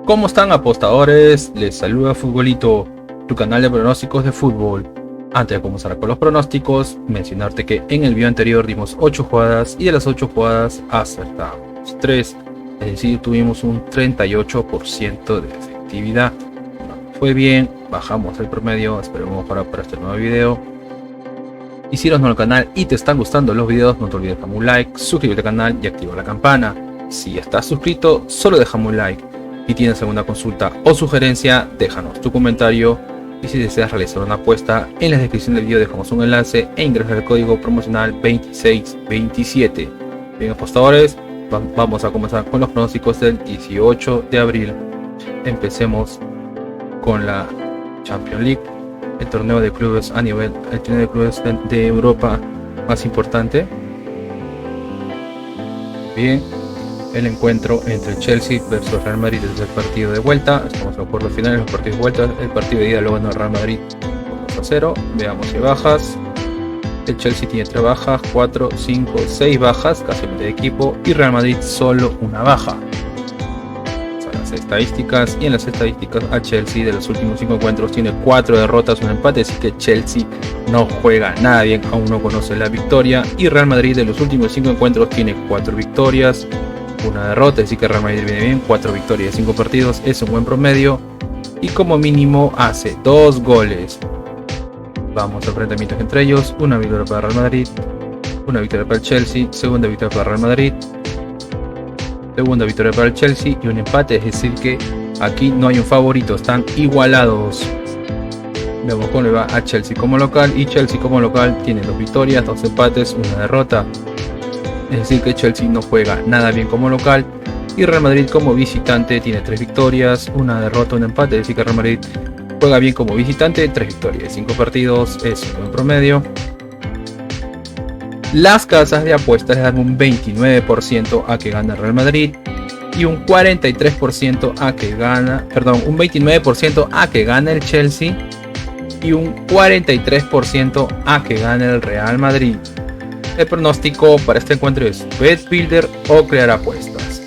¿Cómo están, apostadores? Les saluda Futbolito, tu canal de pronósticos de fútbol. Antes de comenzar con los pronósticos, mencionarte que en el video anterior dimos 8 jugadas y de las 8 jugadas acertamos 3, es decir, tuvimos un 38% de efectividad. Fue bien, bajamos el promedio, esperemos mejorar para este nuevo video. Y si eres nuevo al canal y te están gustando los videos, no te olvides dejar un like, suscribirte al canal y activar la campana. Si estás suscrito, solo déjame un like. Si tienes alguna consulta o sugerencia, déjanos tu comentario. Y si deseas realizar una apuesta, en la descripción del video dejamos un enlace e ingresa el código promocional 2627. Bien, apostadores, vamos a comenzar con los pronósticos del 18 de abril. Empecemos con la Champions League, el torneo de clubes a nivel, el torneo de clubes de Europa más importante. Bien, el encuentro entre Chelsea versus Real Madrid es el partido de vuelta. Estamos en cuartos finales, los partidos de vuelta. El partido de ida lo ganó Real Madrid 2-0. Veamos si bajas. El Chelsea tiene 3 bajas, 4, 5, 6 bajas, casi mitad de equipo. Y Real Madrid solo una baja. Son las estadísticas. Y en las estadísticas, a Chelsea de los últimos 5 encuentros tiene 4 derrotas, un empate. Así que Chelsea no juega nada bien, aún no conoce la victoria. Y Real Madrid de los últimos 5 encuentros tiene 4 victorias, una derrota, así que Real Madrid viene bien, 4 victorias de 5 partidos, es un buen promedio y como mínimo hace 2 goles. Vamos a enfrentamientos entre ellos: una victoria para Real Madrid, una victoria para el Chelsea, segunda victoria para Real Madrid, segunda victoria para el Chelsea y un empate, es decir que aquí no hay un favorito, están igualados. Veamos cómo le va a Chelsea como local, y Chelsea como local tiene 2 victorias, 2 empates, una derrota. Es decir que Chelsea no juega nada bien como local, y Real Madrid como visitante tiene 3 victorias, una derrota, un empate. Es decir que Real Madrid juega bien como visitante, 3 victorias, 5 partidos, es un buen promedio. Las casas de apuestas le dan un 29% a que gana el Real Madrid y un 43% a que gana, un 29% a que gane el Chelsea y un 43% a que gane el Real Madrid. El pronóstico para este encuentro es BetBuilder o crear apuestas.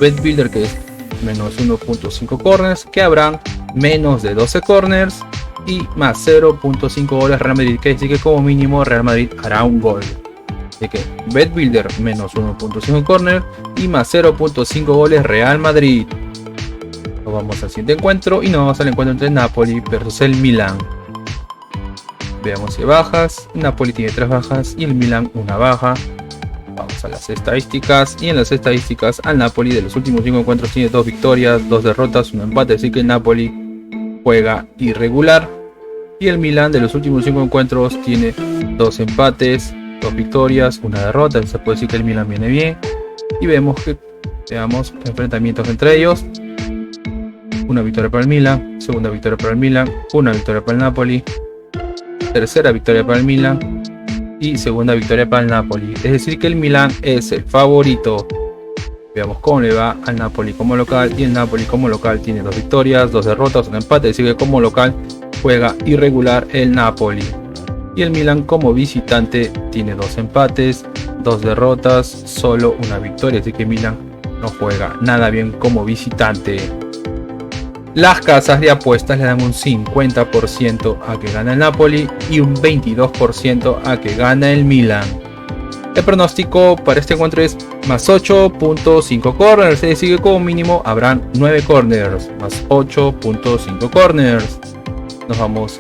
BetBuilder, que es menos 1.5 corners, que habrán menos de 12 corners y más 0.5 goles Real Madrid, que decir que como mínimo Real Madrid hará un gol. Así que BetBuilder menos 1.5 corners y más 0.5 goles Real Madrid. Nos vamos al siguiente encuentro y nos vamos al encuentro entre Napoli versus el Milan. Veamos si bajas. Napoli tiene 3 bajas y el Milan una baja. Vamos a las estadísticas. Y en las estadísticas, al Napoli de los últimos 5 encuentros tiene 2 victorias, 2 derrotas, un empate. Así que el Napoli juega irregular. Y el Milan de los últimos 5 encuentros tiene 2 empates, 2 victorias, una derrota. Se puede decir que el Milan viene bien. Y vemos enfrentamientos entre ellos. Una victoria para el Milan, segunda victoria para el Milan, una victoria para el Napoli, tercera victoria para el Milan y segunda victoria para el Napoli. Es decir que el Milan es el favorito. Veamos cómo le va al Napoli como local, y el Napoli como local tiene 2 victorias, 2 derrotas, un empate. Es decir que como local juega irregular el Napoli. Y el Milan como visitante tiene 2 empates, 2 derrotas, solo una victoria. Así que Milan no juega nada bien como visitante. Las casas de apuestas le dan un 50% a que gana el Napoli y un 22% a que gana el Milan. El pronóstico para este encuentro es más 8.5 corners, es decir que como mínimo habrán 9 corners, más 8.5 corners. Nos vamos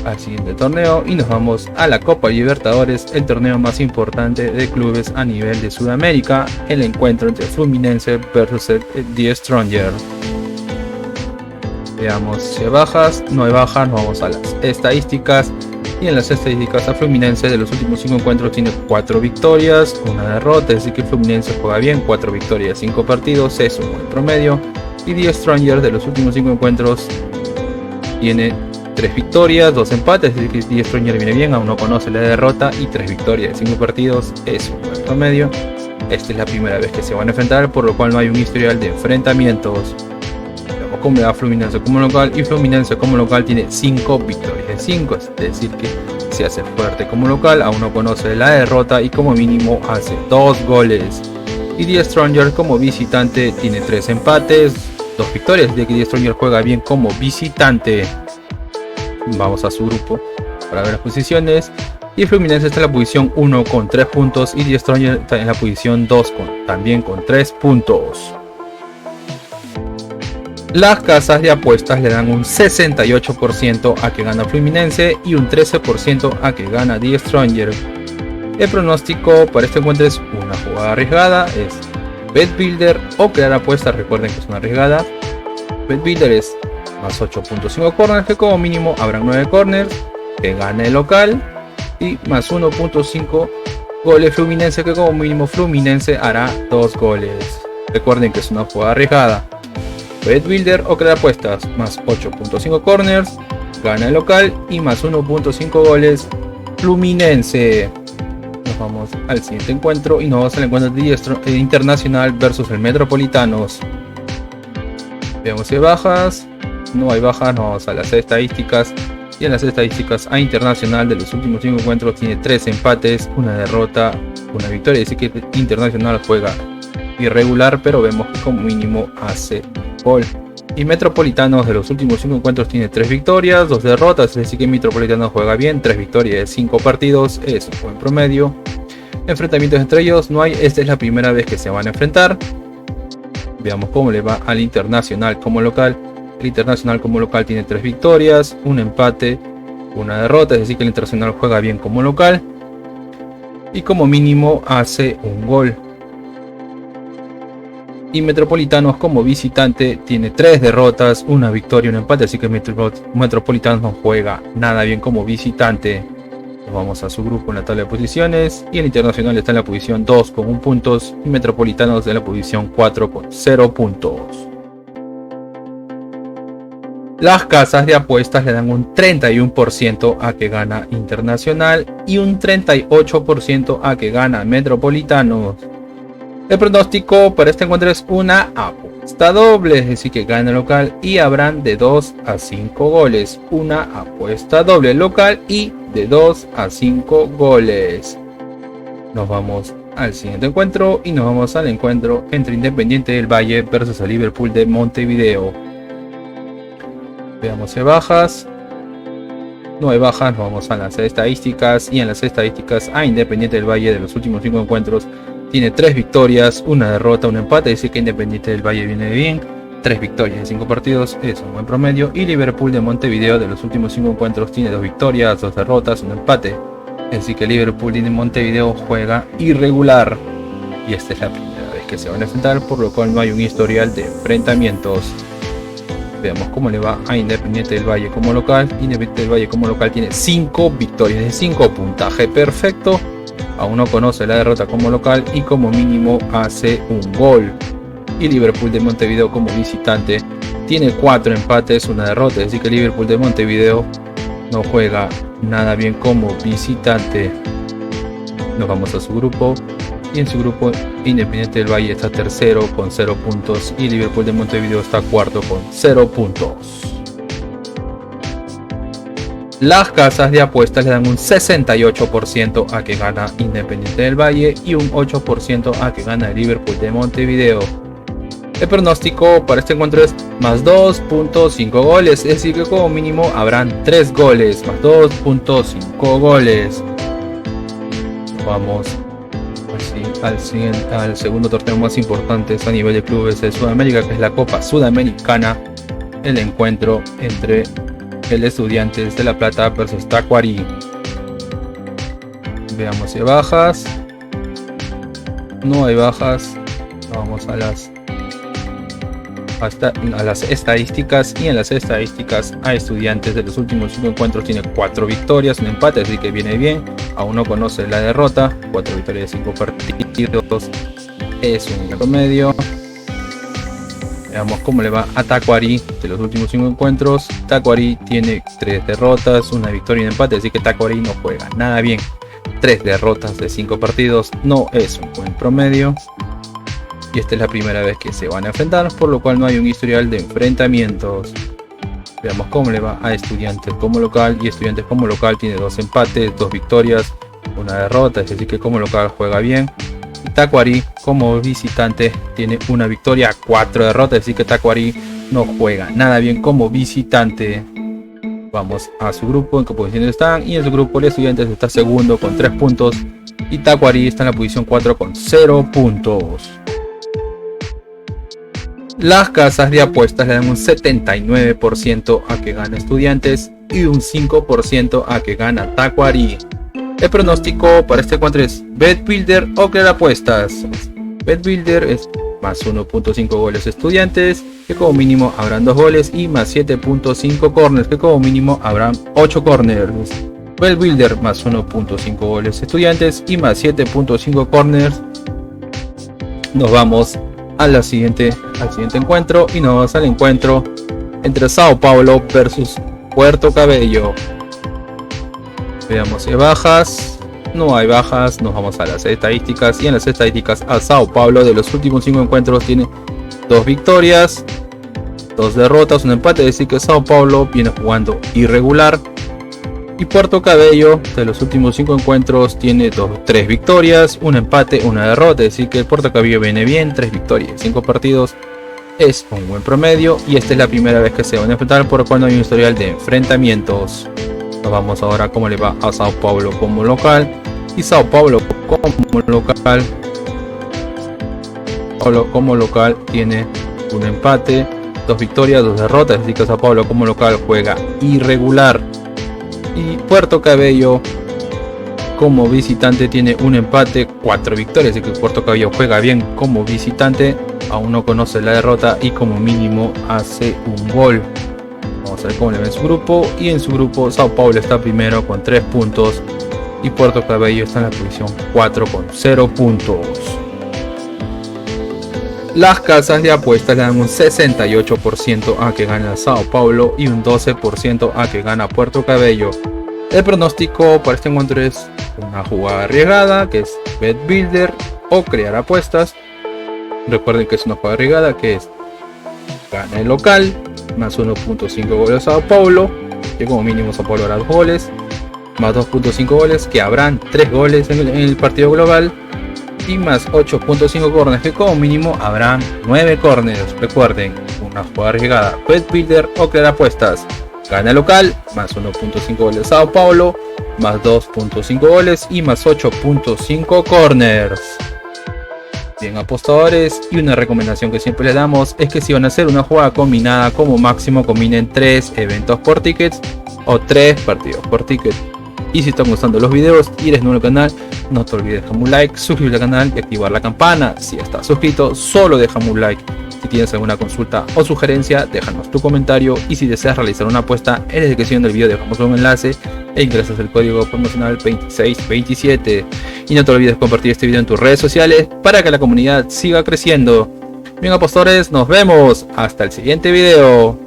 al siguiente torneo y nos vamos a la Copa Libertadores, el torneo más importante de clubes a nivel de Sudamérica, el encuentro entre Fluminense versus The Strongers. Veamos si hay bajas. No hay bajas, nos vamos a las estadísticas. Y en las estadísticas, a Fluminense de los últimos 5 encuentros tiene 4 victorias, una derrota. Es decir que Fluminense juega bien, 4 victorias, 5 partidos, es un buen promedio. Y The Strongers de los últimos 5 encuentros tiene 3 victorias, 2 empates. Es decir que The Strongers viene bien, aún no conoce la derrota. Y 3 victorias, 5 partidos, es un buen promedio. Esta es la primera vez que se van a enfrentar, por lo cual no hay un historial de enfrentamientos. Como le da Fluminense como local, y Fluminense como local tiene 5 victorias de 5, es decir que se hace fuerte como local, aún no conoce la derrota y como mínimo hace 2 goles. Y The Strongers como visitante tiene 3 empates, 2 victorias, de que Die Stronger juega bien como visitante. Vamos a su grupo para ver las posiciones. Y el Fluminense está en la posición 1 con 3 puntos y Die Stronger está en la posición 2 también con 3 puntos. Las casas de apuestas le dan un 68% a que gana Fluminense y un 13% a que gana Die Stronger. El pronóstico para este encuentro es una jugada arriesgada, es BetBuilder o crear apuestas. Recuerden que es una arriesgada. BetBuilder es más 8.5 corners, que como mínimo habrán 9 corners, que gane el local, y más 1.5 goles Fluminense, que como mínimo Fluminense hará 2 goles. Recuerden que es una jugada arriesgada. BetBuilder o crear apuestas, más 8.5 corners, gana el local y más 1.5 goles Fluminense. Nos vamos al siguiente encuentro y nos vamos al encuentro de Internacional versus el Metropolitanos. Veamos si hay bajas. No hay bajas, nos vamos a las estadísticas. Y en las estadísticas a Internacional de los últimos 5 encuentros tiene 3 empates, una derrota, una victoria. Así que Internacional juega irregular, pero vemos que como mínimo hace gol. Y Metropolitanos de los últimos 5 encuentros tiene 3 victorias, 2 derrotas, es decir que Metropolitanos juega bien, 3 victorias de 5 partidos, es un buen promedio. Enfrentamientos entre ellos no hay, esta es la primera vez que se van a enfrentar. Veamos cómo le va al Internacional como local. El Internacional como local tiene 3 victorias, un empate, una derrota, es decir que el Internacional juega bien como local. Y como mínimo hace un gol. Y Metropolitanos como visitante tiene 3 derrotas, una victoria y un empate, así que Metropolitanos no juega nada bien como visitante. Nos vamos a su grupo en la tabla de posiciones y el Internacional está en la posición 2 con 1 puntos y Metropolitanos en la posición 4 con 0 puntos. Las casas de apuestas le dan un 31% a que gana Internacional y un 38% a que gana Metropolitanos. El pronóstico para este encuentro es una apuesta doble, es decir que gana el local y habrán de 2 a 5 goles. Una apuesta doble local y de 2 a 5 goles. Nos vamos al siguiente encuentro y nos vamos al encuentro entre Independiente del Valle versus el Liverpool de Montevideo. Veamos si hay bajas. No hay bajas, nos vamos a las estadísticas y en las estadísticas a Independiente del Valle de los últimos 5 encuentros tiene 3 victorias, una derrota, un empate, dice que Independiente del Valle viene bien, 3 victorias en 5 partidos, es un buen promedio. Y Liverpool de Montevideo de los últimos 5 encuentros tiene 2 victorias, 2 derrotas, un empate, es decir que Liverpool de Montevideo juega irregular y esta es la primera vez que se van a enfrentar, por lo cual no hay un historial de enfrentamientos. Veamos cómo le va a Independiente del Valle como local. Independiente del Valle como local tiene 5 victorias de 5, puntaje perfecto. Aún no conoce la derrota como local y como mínimo hace un gol. Y Liverpool de Montevideo como visitante tiene 4 empates, una derrota, es decir que Liverpool de Montevideo no juega nada bien como visitante. Nos vamos a su grupo y en su grupo Independiente del Valle está tercero con 0 puntos y Liverpool de Montevideo está cuarto con 0 puntos. Las casas de apuestas le dan un 68% a que gana Independiente del Valle y un 8% a que gana el Liverpool de Montevideo. El pronóstico para este encuentro es más 2.5 goles, es decir que como mínimo habrán 3 goles, más 2.5 goles. Vamos al segundo torneo más importante a nivel de clubes de Sudamérica, que es la Copa Sudamericana. El encuentro entre el Estudiantes de La Plata versus Tacuarí. Veamos si hay bajas. No hay bajas. Vamos a las estadísticas y en las estadísticas a Estudiantes de los últimos 5 encuentros tiene 4 victorias, un empate, así que viene bien. Aún no conoce la derrota. 4 victorias de 5 partidos es un promedio. Veamos cómo le va a Tacuarí de los últimos 5 encuentros. Tacuarí tiene 3 derrotas, una victoria y un empate, así que Tacuarí no juega nada bien. 3 derrotas de 5 partidos no es un buen promedio. Y esta es la primera vez que se van a enfrentar, por lo cual no hay un historial de enfrentamientos. Veamos cómo le va a Estudiantes como local. Y Estudiantes como local tiene 2 empates, 2 victorias, una derrota, es decir que como local juega bien. Tacuary como visitante tiene una victoria, 4 derrotas, así que Tacuary no juega nada bien como visitante. Vamos a su grupo, en qué posiciones están, y en su grupo el Estudiantes está segundo con 3 puntos y Tacuary está en la posición 4 con 0 puntos. Las casas de apuestas le dan un 79% a que gana Estudiantes y un 5% a que gana Tacuary. El pronóstico para este encuentro es BetBuilder o Crear Apuestas. BetBuilder es más 1.5 goles Estudiantes, que como mínimo habrán 2 goles, y más 7.5 corners, que como mínimo habrán 8 corners. BetBuilder más 1.5 goles Estudiantes y más 7.5 corners. Nos vamos al siguiente encuentro, y nos vamos al encuentro entre Sao Paulo versus Puerto Cabello. Veamos si hay bajas. No hay bajas. Nos vamos a las estadísticas, y en las estadísticas a Sao Paulo de los últimos 5 encuentros tiene 2 victorias, 2 derrotas, un empate, es decir que Sao Paulo viene jugando irregular. Y Puerto Cabello de los últimos 5 encuentros tiene 3 victorias, un empate, una derrota, es decir que el Puerto Cabello viene bien, 3 victorias, 5 partidos, es un buen promedio, y esta es la primera vez que se van a enfrentar por cuando hay un historial de enfrentamientos. Nos vamos ahora a cómo le va a Sao Paulo como local, y Sao Paulo como local tiene un empate, 2 victorias, 2 derrotas, así que Sao Paulo como local juega irregular. Y Puerto Cabello como visitante tiene un empate, 4 victorias, así que Puerto Cabello juega bien como visitante, aún no conoce la derrota y como mínimo hace un gol. Vamos a ver cómo le va en su grupo, y en su grupo Sao Paulo está primero con 3 puntos y Puerto Cabello está en la posición 4 con 0 puntos. Las casas de apuestas le dan un 68% a que gana Sao Paulo y un 12% a que gana Puerto Cabello. El pronóstico para este encuentro es una jugada arriesgada, que es BetBuilder o Crear Apuestas. Recuerden que es una jugada arriesgada, que es gana el local, más 1.5 goles Sao Paulo, que como mínimo Sao Paulo hará 2 goles, más 2.5 goles, que habrán 3 goles en el partido global, y más 8.5 corners, que como mínimo habrán 9 corners. Recuerden, una jugada arriesgada, BetBuilder o Crear Apuestas. Gana local, más 1.5 goles Sao Paulo, más 2.5 goles y más 8.5 corners. Bien, apostadores, y una recomendación que siempre les damos es que si van a hacer una jugada combinada, como máximo combinen 3 eventos por tickets o 3 partidos por ticket. Y si están gustando los videos y eres nuevo al canal, no te olvides dejar un like, suscribirte al canal y activar la campana. Si estás suscrito, solo déjame un like. Si tienes alguna consulta o sugerencia, déjanos tu comentario, y si deseas realizar una apuesta, en la descripción del video dejamos un enlace e ingresas el código promocional 2627. Y no te olvides compartir este video en tus redes sociales para que la comunidad siga creciendo. Bien, apostadores, nos vemos hasta el siguiente video.